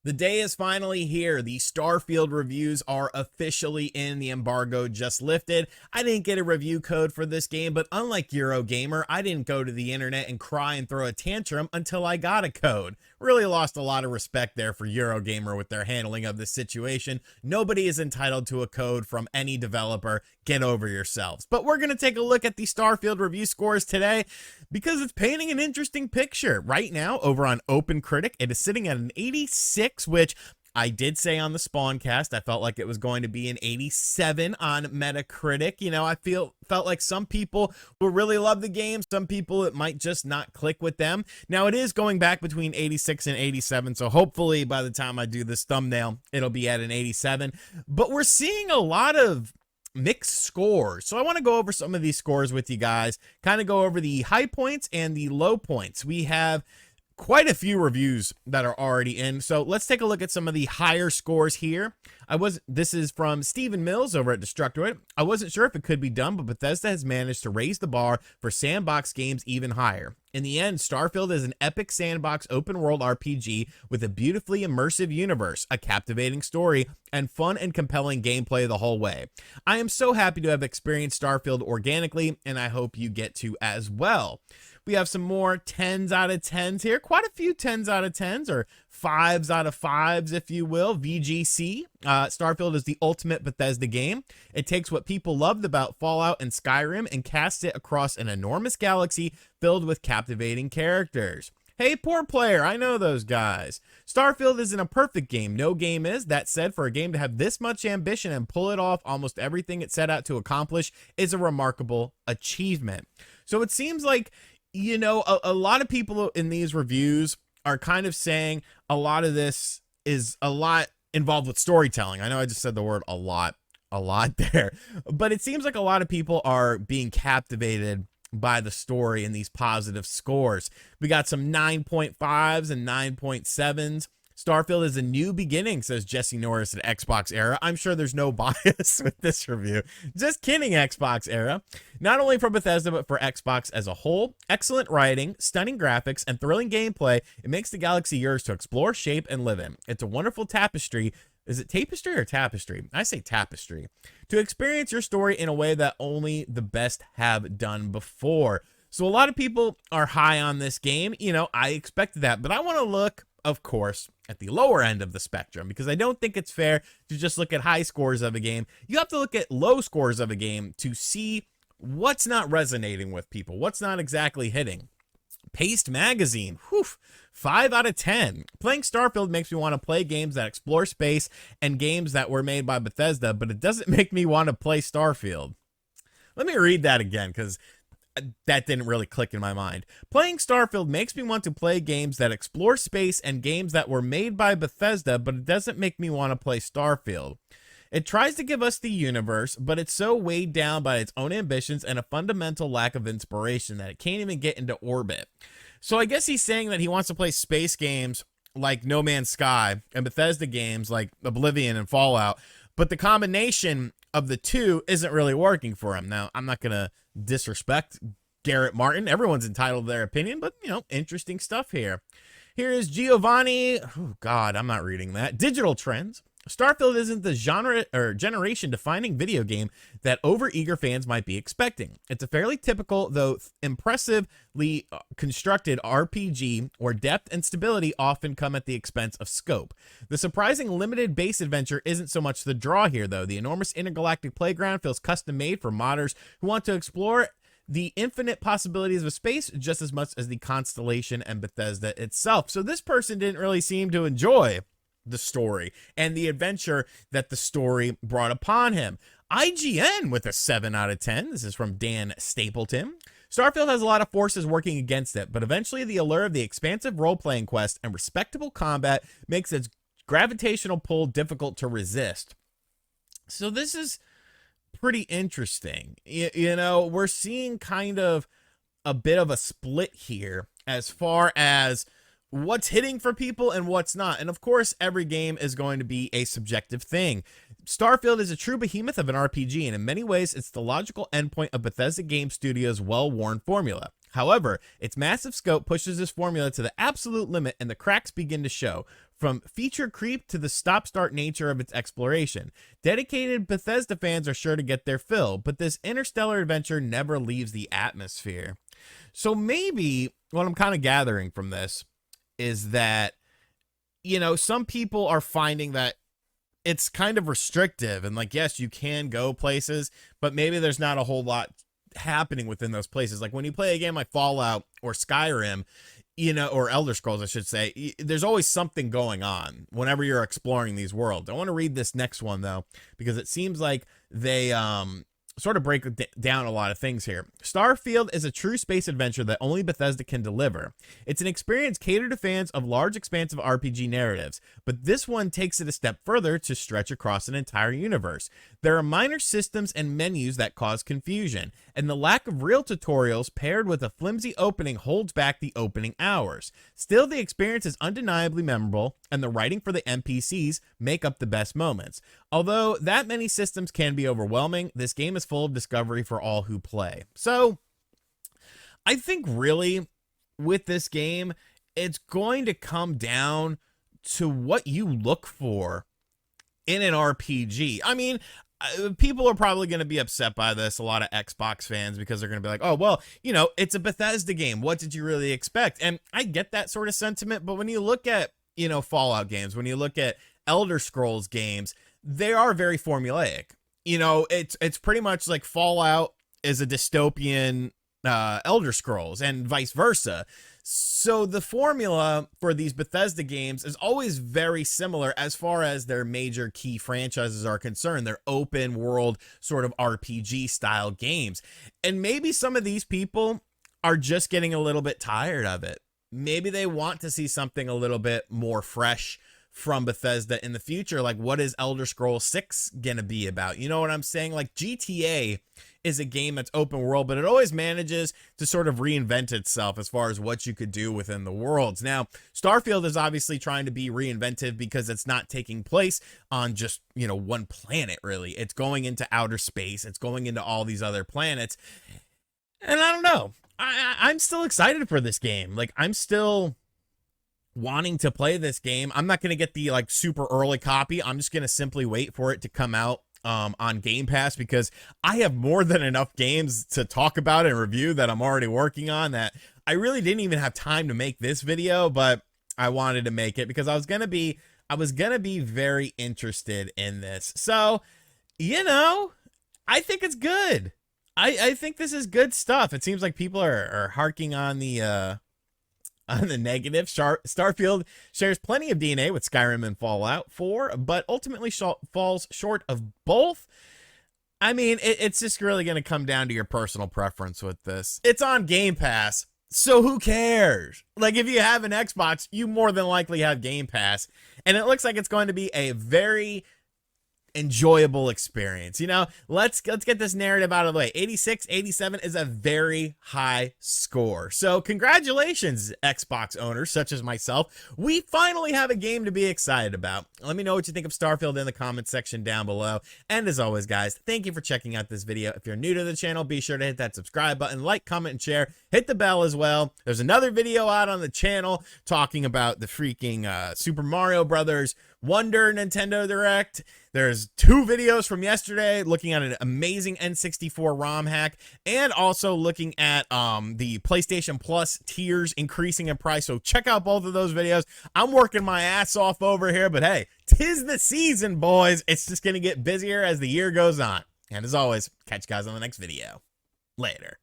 The day is finally here. The Starfield reviews are officially in. The embargo just lifted. I didn't get a review code for this game, but unlike Eurogamer, I didn't go to the internet and cry and throw a tantrum until I got a code. Really lost a lot of respect there for Eurogamer with their handling of this situation. Nobody is entitled to a code from any developer. Get over yourselves. But we're going to take a look at the Starfield review scores today because it's painting an interesting picture. Right now, over on OpenCritic, it is sitting at an 86, which I did say on the Spawncast, I felt like it was going to be an 87 on Metacritic. You know, felt like some people will really love the game. Some people, it might just not click with them. Now, it is going back between 86 and 87, so hopefully by the time I do this thumbnail, it'll be at an 87. But we're seeing a lot of mixed scores. So I want to go over some of these scores with you guys, kind of go over the high points and the low points. We have quite a few reviews that are already in. So let's take a look at some of the higher scores here. This is from Stephen Mills over at Destructoid. I wasn't sure if it could be done, but Bethesda has managed to raise the bar for sandbox games even higher. In the end, Starfield is an epic sandbox open world RPG with a beautifully immersive universe, a captivating story, and fun and compelling gameplay the whole way. I am so happy to have experienced Starfield organically, and I hope you get to as well. We have some more 10s out of 10s here. Quite a few 10s out of 10s, or 5s out of 5s, if you will. VGC. Starfield is the ultimate Bethesda game. It takes what people loved about Fallout and Skyrim and casts it across an enormous galaxy filled with captivating characters. Hey, poor player, I know those guys. Starfield isn't a perfect game. No game is. That said, for a game to have this much ambition and pull it off almost everything it set out to accomplish is a remarkable achievement. So it seems like, you know, a lot of people in these reviews are kind of saying a lot of this is a lot involved with storytelling. I know I just said the word a lot there, but it seems like a lot of people are being captivated by the story in these positive scores. We got some 9.5s and 9.7s. Starfield is a new beginning, says Jesse Norris at Xbox Era. I'm sure there's no bias with this review. Just kidding, Xbox Era. Not only for Bethesda, but for Xbox as a whole. Excellent writing, stunning graphics, and thrilling gameplay. It makes the galaxy yours to explore, shape, and live in. It's a wonderful tapestry. Is it tapestry or tapestry? I say tapestry. To experience your story in a way that only the best have done before. So a lot of people are high on this game. You know, I expected that, but I want to look, of course, at the lower end of the spectrum, because I don't think it's fair to just look at high scores of a game. You have to look at low scores of a game to see what's not resonating with people, what's not exactly hitting. Paste Magazine, 5 out of 10. Playing Starfield makes me want to play games that explore space and games that were made by Bethesda, but it doesn't make me want to play Starfield. Let me read that again, because that didn't really click in my mind. Playing Starfield makes me want to play games that explore space and games that were made by Bethesda, but it doesn't make me want to play Starfield. It tries to give us the universe, but it's so weighed down by its own ambitions and a fundamental lack of inspiration that it can't even get into orbit. So I guess he's saying that he wants to play space games like No Man's Sky and Bethesda games like Oblivion and Fallout, but the combination of the two isn't really working for him. Now, I'm not going to disrespect Garrett Martin. Everyone's entitled to their opinion, but, you know, interesting stuff here. Here is Giovanni. Oh, God, I'm not reading that. Digital Trends. Starfield isn't the genre or generation-defining video game that overeager fans might be expecting. It's a fairly typical, though impressively constructed RPG where depth and stability often come at the expense of scope. The surprising limited base adventure isn't so much the draw here, though. The enormous intergalactic playground feels custom-made for modders who want to explore the infinite possibilities of space just as much as the constellation and Bethesda itself. So this person didn't really seem to enjoy the story and the adventure that the story brought upon him. IGN with a 7 out of 10. This is from Dan Stapleton. Starfield has a lot of forces working against it, but eventually the allure of the expansive role-playing quest and respectable combat makes its gravitational pull difficult to resist. So this is pretty interesting. You know, we're seeing kind of a bit of a split here as far as what's hitting for people and what's not. And of course, every game is going to be a subjective thing. Starfield is a true behemoth of an RPG, and in many ways, it's the logical endpoint of Bethesda Game Studios' well-worn formula. However, its massive scope pushes this formula to the absolute limit, and the cracks begin to show. from feature creep to the stop-start nature of its exploration. Dedicated Bethesda fans are sure to get their fill, but this interstellar adventure never leaves the atmosphere. So maybe what I'm kind of gathering from this is that, some people are finding that it's kind of restrictive and like, yes, you can go places, but maybe there's not a whole lot happening within those places. Like when you play a game like Fallout or Skyrim, or Elder Scrolls, I should say, there's always something going on whenever you're exploring these worlds. I want to read this next one though, because it seems like they sort of break down a lot of things here. Starfield is a true space adventure that only Bethesda can deliver. It's an experience catered to fans of large, expansive RPG narratives, but this one takes it a step further to stretch across an entire universe. There are minor systems and menus that cause confusion, and the lack of real tutorials paired with a flimsy opening holds back the opening hours. Still, the experience is undeniably memorable, and the writing for the NPCs make up the best moments. Although that many systems can be overwhelming, this game is full of discovery for all who play. So, I think really, with this game, it's going to come down to what you look for in an RPG. I mean, people are probably going to be upset by this, a lot of Xbox fans, because they're going to be like, oh, well, it's a Bethesda game. What did you really expect? And I get that sort of sentiment, but when you look at, Fallout games, when you look at Elder Scrolls games, they are very formulaic. It's pretty much like Fallout is a dystopian Elder Scrolls and vice versa. So the formula for these Bethesda games is always very similar as far as their major key franchises are concerned. They're open world sort of RPG style games. And maybe some of these people are just getting a little bit tired of it. Maybe they want to see something a little bit more fresh from Bethesda in the future. Like, what is Elder Scrolls 6 gonna be about? You know what I'm saying? Like, GTA is a game that's open world, but it always manages to sort of reinvent itself as far as what you could do within the worlds. Now, Starfield is obviously trying to be reinventive because it's not taking place on just, one planet, really. It's going into outer space. It's going into all these other planets. And I don't know. I'm still excited for this game. Like, I'm still wanting to play this game. I'm not going to get the super early copy. I'm just going to simply wait for it to come out on Game Pass, because I have more than enough games to talk about and review that I'm already working on, that I really didn't even have time to make this video, but I wanted to make it because I was going to be very interested in this. So, I think it's good. I think this is good stuff. It seems like people are harking on the negative. Starfield shares plenty of DNA with Skyrim and Fallout 4, but ultimately falls short of both. I mean, it's just really going to come down to your personal preference with this. It's on Game Pass, so who cares? Like, if you have an Xbox, you more than likely have Game Pass, and it looks like it's going to be a very enjoyable experience. Let's get this narrative out of the way. 86, 87 is a very high score. So congratulations, Xbox owners such as myself. We finally have a game to be excited about. Let me know what you think of Starfield in the comment section down below. And as always, guys, thank you for checking out this video. If you're new to the channel, be sure to hit that subscribe button, like, comment, and share. Hit the bell as well. There's another video out on the channel talking about the freaking Super Mario Brothers Wonder Nintendo Direct. There's 2 videos from yesterday looking at an amazing N64 ROM hack, and also looking at the PlayStation Plus tiers increasing in price. So check out both of those videos. I'm working my ass off over here, but hey, 'tis the season, boys. It's just going to get busier as the year goes on. And as always, catch you guys on the next video. Later.